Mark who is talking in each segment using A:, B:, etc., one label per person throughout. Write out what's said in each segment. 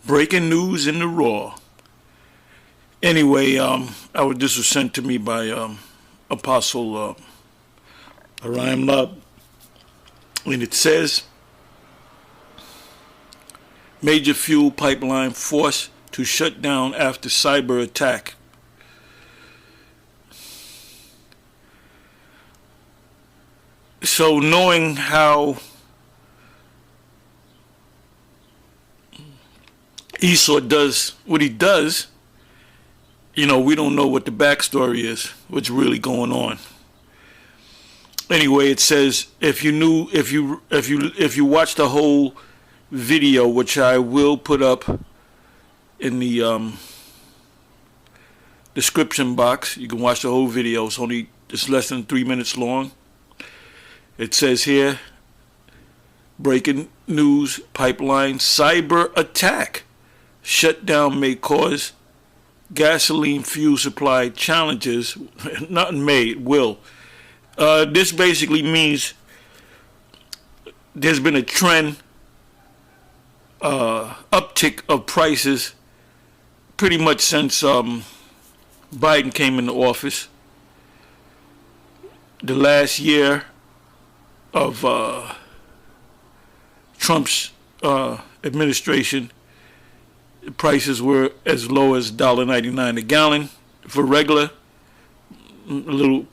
A: Breaking news in the Raw. Anyway, this was sent to me by Apostle Tahar, and it says, major fuel pipeline forced to shut down after cyber attack. So knowing how Esau does what he does, we don't know what the backstory is, what's really going on. Anyway, it says if you watch the whole video, which I will put up in the description box, you can watch the whole video. It's less than 3 minutes long. It says here, breaking news, pipeline cyber attack. Shutdown may cause gasoline fuel supply challenges. Not may, it will. This basically means there's been a trend, uptick of prices pretty much since Biden came into office. The last year of Trump's administration, prices were as low as $1.99 a gallon for regular,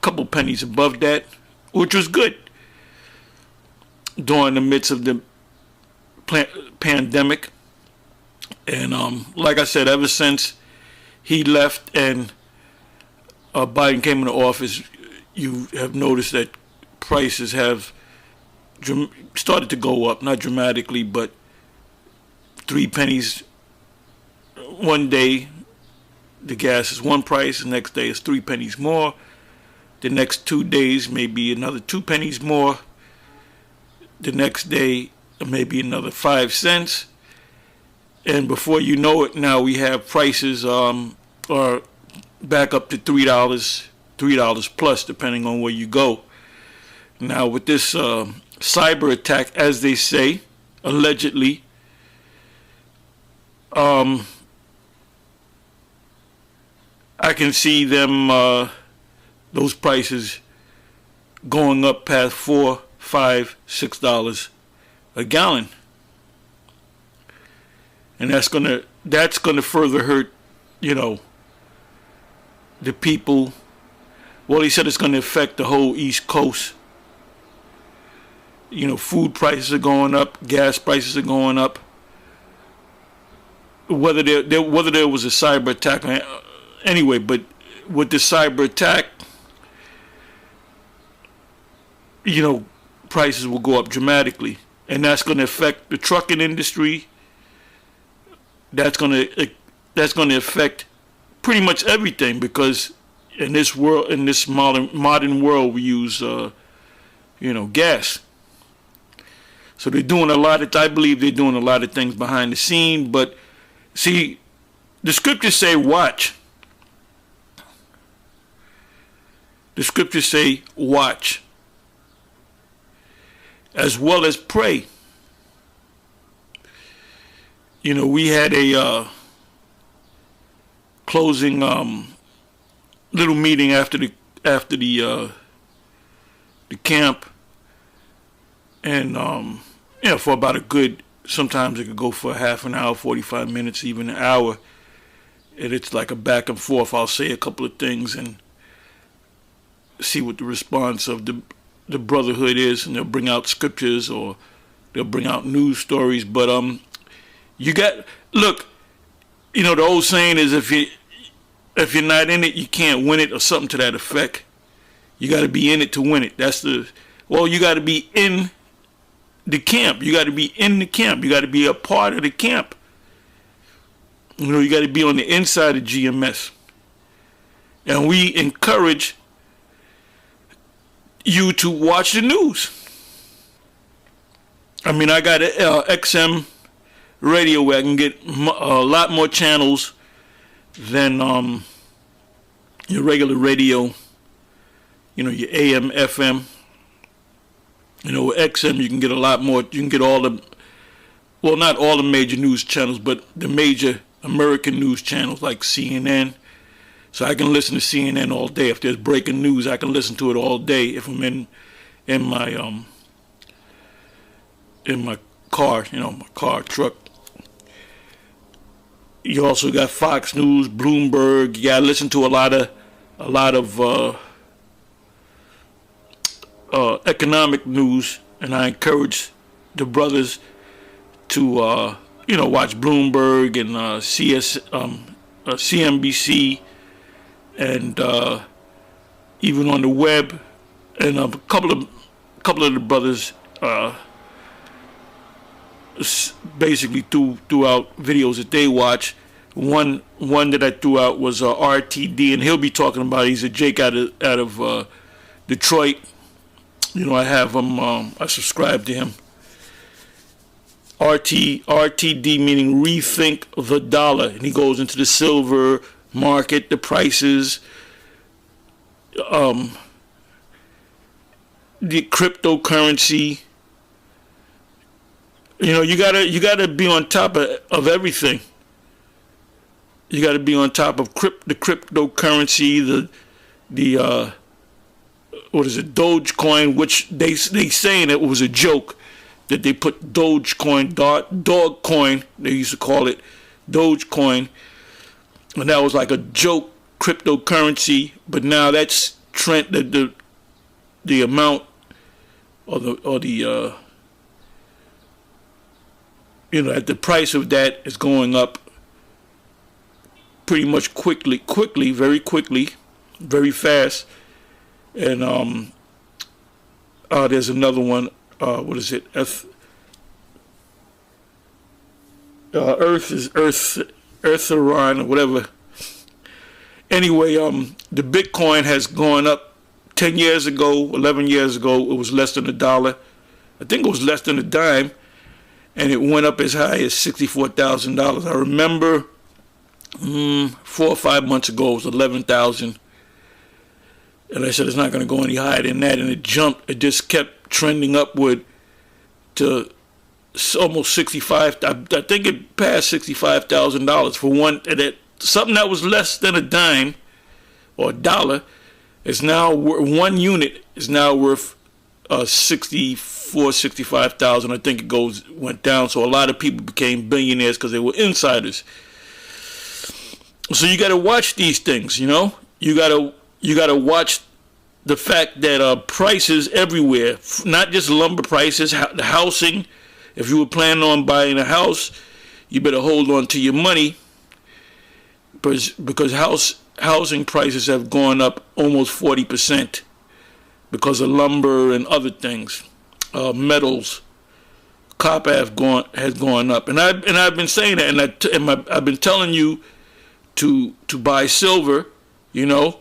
A: couple pennies above that, which was good during the midst of the pandemic. And like I said, ever since he left and Biden came into office, you have noticed that prices have started to go up, not dramatically, but 3 pennies. One day the gas is one price, the next day is 3 pennies more, the next 2 days maybe another 2 pennies more, the next day maybe another 5 cents, and before you know it, now we have prices are back up to $3 plus, depending on where you go. Now with this cyber attack, as they say, allegedly, I can see them, those prices going up past $4, $5, $6 a gallon, and that's gonna further hurt, the people. Well, he said it's gonna affect the whole East Coast. Food prices are going up, gas prices are going up. Whether there was a cyber attack, anyway, but with the cyber attack, prices will go up dramatically, and that's going to affect the trucking industry. That's going to affect pretty much everything, because in this world, in this modern world, we use gas. So they're doing I believe they're doing a lot of things behind the scene. But see, the scriptures say watch. The scriptures say watch, as well as pray. We had a closing little meeting after the camp, and for about a good, sometimes it could go for a half an hour, 45 minutes, even an hour, and it's like a back and forth. I'll say a couple of things and see what the response of the brotherhood is, and they'll bring out scriptures or they'll bring out news stories. But look, the old saying is, if you're not in it, you can't win it, or something to that effect. You got to be in it to win it. You got to be in the camp. You got to be in the camp. You got to be a part of the camp. You got to be on the inside of GMS. And we encourage you to watch the news. I got an XM radio where I can get a lot more channels than your regular radio, your AM, FM. With XM you can get a lot more. You can get all well, not all the major news channels, but the major American news channels like CNN. So I can listen to CNN all day. If there's breaking news, I can listen to it all day if I'm in my car, my car, truck. You also got Fox News, Bloomberg. You gotta listen to a lot of economic news, and I encourage the brothers to watch Bloomberg and CNBC, and even on the web, and a couple of the brothers basically threw out videos that they watch. One that I threw out was RTD, and he'll be talking about. He's a Jake out of Detroit. I have him. I subscribe to him. RTD meaning rethink the dollar, and he goes into the silver market, the prices, the cryptocurrency. You gotta be on top of everything. You gotta be on top of the cryptocurrency, the what is it, Dogecoin, which they saying it was a joke that they put Dogecoin, Dogcoin, they used to call it Dogecoin, and that was like a joke cryptocurrency. But now that's trend, the amount or the at the price of that is going up pretty much quickly, very quickly, very fast. And there's another one. What is it? Earth Iran or whatever. Anyway, the Bitcoin has gone up. 10 years ago, 11 years ago, it was less than $1. I think it was less than a dime, and it went up as high as $64,000. I remember 4 or 5 months ago it was 11,000, and I said it's not going to go any higher than that, and it jumped. It just kept trending upward to almost 65. I think it passed $65,000 for one. Something that was less than a dime or $1 is now, one unit is now worth 65,000. I think it went down. So a lot of people became billionaires because they were insiders. So you got to watch these things. You got to watch the fact that prices everywhere, not just lumber prices, the housing. If you were planning on buying a house, you better hold on to your money, because housing prices have gone up almost 40% because of lumber and other things. Metals, copper has gone up, and I've been saying that, and I've been telling you to buy silver, and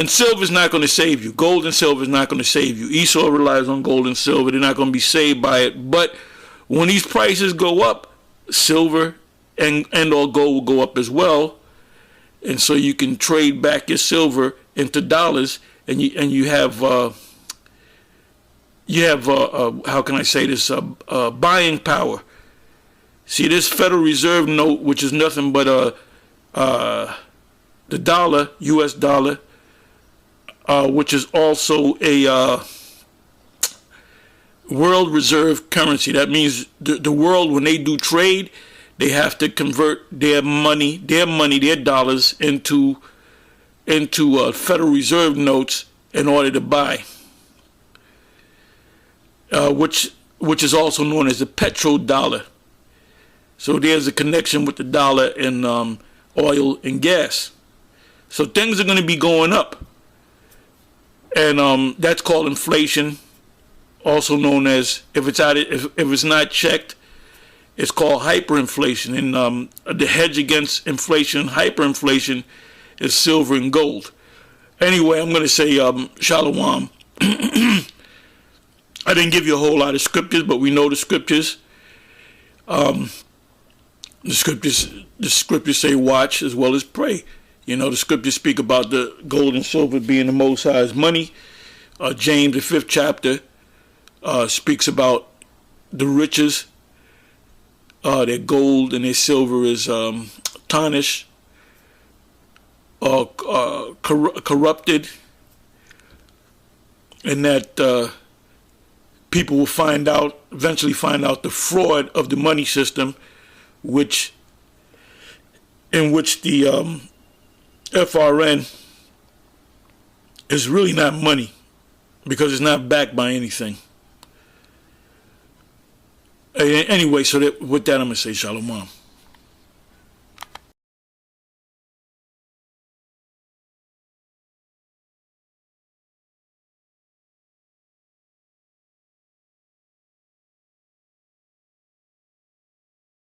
A: silver's not going to save you. Gold and silver is not going to save you. Esau relies on gold and silver. They're not going to be saved by it. But when these prices go up, silver and or gold will go up as well, and so you can trade back your silver into dollars, and you have how can I say this, buying power. See, this Federal Reserve note, which is nothing but the dollar, U.S. dollar, which is also a world reserve currency. That means the world, when they do trade, they have to convert their money, their dollars into Federal Reserve notes in order to buy, which is also known as the petrodollar. So there's a connection with the dollar and oil and gas. So things are going to be going up, and that's called inflation, also known as, if it's not checked, it's called hyperinflation. And the hedge against inflation, hyperinflation, is silver and gold. Anyway, I'm going to say shalom. I didn't give you a whole lot of scriptures, but we know the scriptures. The scriptures say watch as well as pray. The scriptures speak about the gold and silver being the Most High's money. James, the 5th chapter, speaks about the riches their gold and their silver is tarnished or corrupted, and that people will eventually find out the fraud of the money system, in which the FRN is really not money because it's not backed by anything. Anyway, so with that, I'm going to say shalom.